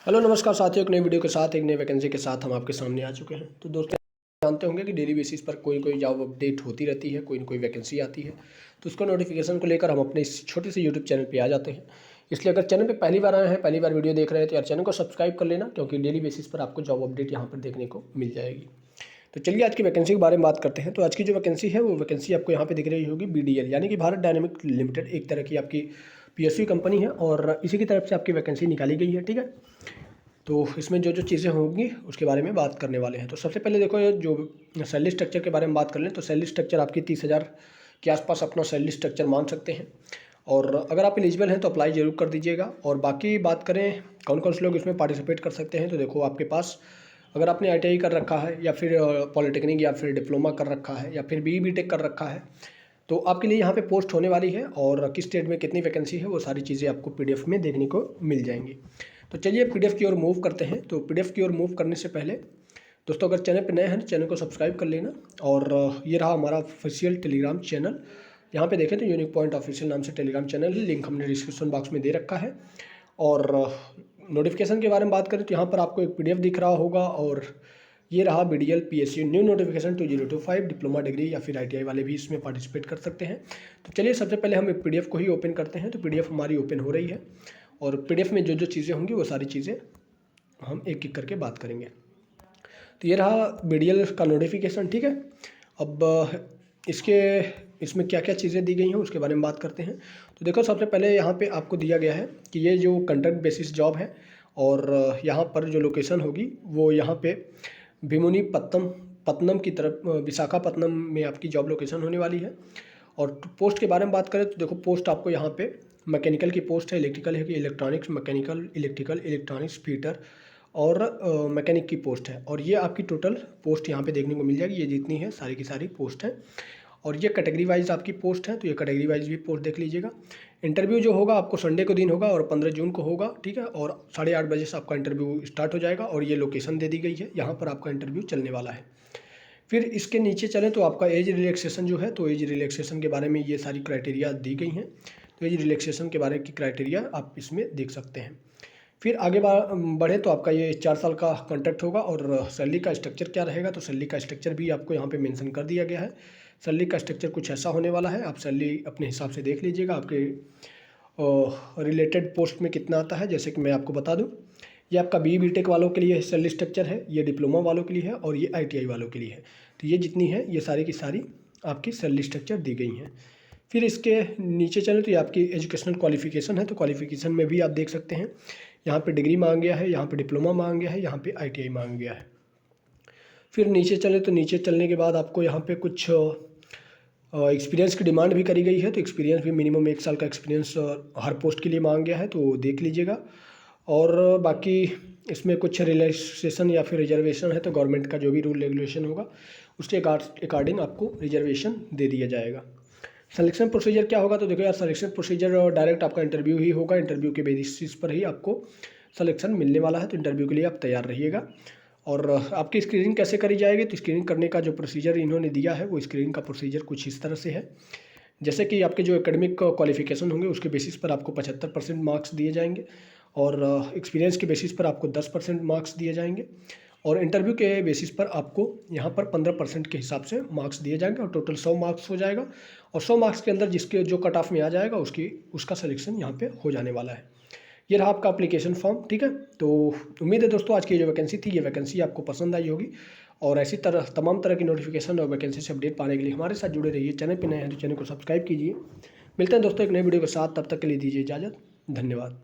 Hello नमस्कार साथियों, एक नई वीडियो के साथ एक नई वैकेंसी के साथ हम आपके सामने आ चुके हैं। तो दोस्तों जानते होंगे कि डेली बेसिस पर कोई कोई जॉब अपडेट होती रहती है, कोई ना कोई वैकेंसी आती है। तो उसका नोटिफिकेशन को लेकर हम अपने इस छोटे से यूट्यूब चैनल पे आ जाते हैं। इसलिए अगर चैनल पे पहली बार आए हैं, पहली बार वीडियो देख रहे हैं तो यार चैनल को सब्सक्राइब कर लेना, क्योंकि डेली बेसिस पर आपको जॉब अपडेट यहाँ पर देखने को मिल जाएगी। तो चलिए आज की वैकेंसी के बारे में बात करते हैं। तो आज की जो वैकेंसी है वो वैकेंसी आपको यहाँ पे दिख रही होगी BDL यानी कि भारत डायनेमिक लिमिटेड, एक तरह की आपकी PSU कंपनी है और इसी की तरफ से आपकी वैकेंसी निकाली गई है। ठीक है, तो इसमें जो जो चीज़ें होंगी उसके बारे में बात करने वाले हैं। तो सबसे पहले देखो, ये जो सैलरी स्ट्रक्चर के बारे में बात कर लें तो सैलरी स्ट्रक्चर आपकी 30,000 के आसपास अपना सैलरी स्ट्रक्चर मान सकते हैं। और अगर आप एलिजिबल हैं तो अप्लाई ज़रूर कर दीजिएगा। और बाकी बात करें कौन कौन से लोग इसमें पार्टिसिपेट कर सकते हैं, तो देखो आपके पास अगर आपने ITI कर रखा है या फिर पॉलिटेक्निक या फिर डिप्लोमा कर रखा है या फिर BE BTech कर रखा है, तो आपके लिए यहाँ पे पोस्ट होने वाली है और किस स्टेट में कितनी वैकेंसी है वो सारी चीज़ें आपको PDF में देखने को मिल जाएंगी। तो चलिए PDF की ओर मूव करते हैं। तो PDF की ओर मूव करने से पहले दोस्तों अगर चैनल पर नए हैं तो चैनल को सब्सक्राइब कर लेना। और ये रहा हमारा ऑफिशियल टेलीग्राम चैनल। यहाँ पे देखें तो यूनिक पॉइंट ऑफिशियल नाम से टेलीग्राम चैनल है, लिंक हमने डिस्क्रिप्शन बॉक्स में दे रखा है। और नोटिफिकेशन के बारे में बात करें तो यहाँ पर आपको एक PDF दिख रहा होगा और ये रहा BDL PSU new notification 2025 diploma degree या फिर ITI वाले भी इसमें पार्टिसिपेट कर सकते हैं। तो चलिए सबसे पहले हम PDF को ही ओपन करते हैं। तो PDF हमारी ओपन हो रही है और PDF में जो जो चीज़ें होंगी वो सारी चीज़ें हम एक एक करके बात करेंगे। तो ये रहा BDL का नोटिफिकेशन। ठीक है, अब इसमें क्या क्या चीज़ें दी गई हैं उसके बारे में बात करते हैं। तो देखो सबसे पहले यहाँ पे आपको दिया गया है कि ये जो कॉन्ट्रैक्ट बेसिस जॉब है और यहाँ पर जो लोकेशन होगी वो यहाँ पे भीमुनी पत्तनम की तरफ, विशाखापत्तनम में आपकी जॉब लोकेशन होने वाली है। और पोस्ट के बारे में बात करें तो देखो पोस्ट आपको यहाँ पे मैकेनिकल की पोस्ट है, इलेक्ट्रिकल है कि electronics, mechanical, electrical, electronics, fitter और मैकेनिक की पोस्ट है। और ये आपकी टोटल पोस्ट यहाँ पे देखने को मिल जाएगी। ये जितनी है सारी की सारी पोस्ट है और ये कैटेगरी वाइज आपकी पोस्ट है, तो ये कैटेगरी वाइज भी पोस्ट देख लीजिएगा। इंटरव्यू जो होगा आपको संडे को दिन होगा और 15 जून को होगा। ठीक है, और 8:30 बजे से आपका इंटरव्यू स्टार्ट हो जाएगा और ये लोकेशन दे दी गई है, यहाँ पर आपका इंटरव्यू चलने वाला है। फिर इसके नीचे चलें तो आपका एज रिलैक्सेशन जो है, तो एज रिलैक्सेशन के बारे में ये सारी क्राइटेरिया दी गई हैं। तो एज रिलैक्सेशन के बारे की क्राइटेरिया आप इसमें देख सकते हैं। फिर आगे बढ़े तो आपका ये 4 साल का कॉन्ट्रैक्ट होगा। और सैलरी का स्ट्रक्चर क्या रहेगा, तो सैलरी का स्ट्रक्चर भी आपको यहाँ पे मेंशन कर दिया गया है। सैलरी का स्ट्रक्चर कुछ ऐसा होने वाला है, आप सैलरी अपने हिसाब से देख लीजिएगा आपके रिलेटेड पोस्ट में कितना आता है। जैसे कि मैं आपको बता दूं, ये आपका BE BTech वालों के लिए सैलरी स्ट्रक्चर है, ये डिप्लोमा वालों के लिए है और ये ITI वालों के लिए है। तो ये जितनी है ये सारी की सारी आपकी सैलरी स्ट्रक्चर दी गई हैं। फिर इसके नीचे चलें तो ये आपकी एजुकेशनल क्वालिफिकेशन है। तो क्वालिफिकेशन में भी आप देख सकते हैं, यहाँ पे डिग्री मांग गया है, यहाँ पे डिप्लोमा मांग गया है, यहाँ पे ITI मांग गया है। फिर नीचे चले तो नीचे चलने के बाद आपको यहाँ पे कुछ एक्सपीरियंस की डिमांड भी करी गई है। तो एक्सपीरियंस भी मिनिमम 1 साल का एक्सपीरियंस हर पोस्ट के लिए मांग गया है, तो देख लीजिएगा। और बाकी इसमें कुछ रिलैक्सेशन या फिर रिजर्वेशन है, तो गवर्नमेंट का जो भी रूल रेगुलेशन होगा उसके अकॉर्डिंग आपको रिजर्वेशन दे दिया जाएगा। सिलेक्शन प्रोसीजर क्या होगा, तो देखो यार सिलेक्शन प्रोसीजर डायरेक्ट आपका इंटरव्यू ही होगा। इंटरव्यू के बेसिस पर ही आपको सिलेक्शन मिलने वाला है, तो इंटरव्यू के लिए आप तैयार रहिएगा। और आपकी स्क्रीनिंग कैसे करी जाएगी, तो स्क्रीनिंग करने का जो प्रोसीजर इन्होंने दिया है वो स्क्रीनिंग का प्रोसीजर कुछ इस तरह से है। जैसे कि आपके जो एकेडमिक क्वालिफिकेशन होंगे उसके बेसिस पर आपको 75% मार्क्स दिए जाएंगे और एक्सपीरियंस के बेसिस पर आपको 10% मार्क्स दिए जाएंगे और इंटरव्यू के बेसिस पर आपको यहाँ पर 15% के हिसाब से मार्क्स दिए जाएंगे और टोटल 100 मार्क्स हो जाएगा। और 100 मार्क्स के अंदर जिसके जो कट ऑफ में आ जाएगा उसका सिलेक्शन यहाँ पे हो जाने वाला है। ये रहा आपका एप्लीकेशन फॉर्म। ठीक है, तो उम्मीद है दोस्तों आज की जो वैकेंसी थी ये वैकेंसी आपको पसंद आई होगी। और ऐसी तमाम तरह की नोटिफिकेशन और वैकेंसी से अपडेट पाने के लिए हमारे साथ जुड़े रहिए। चैनल पर नए हैं तो चैनल को सब्सक्राइब कीजिए। मिलते हैं दोस्तों एक नई वीडियो के साथ, तब तक के लिए दीजिए इजाज़त। धन्यवाद।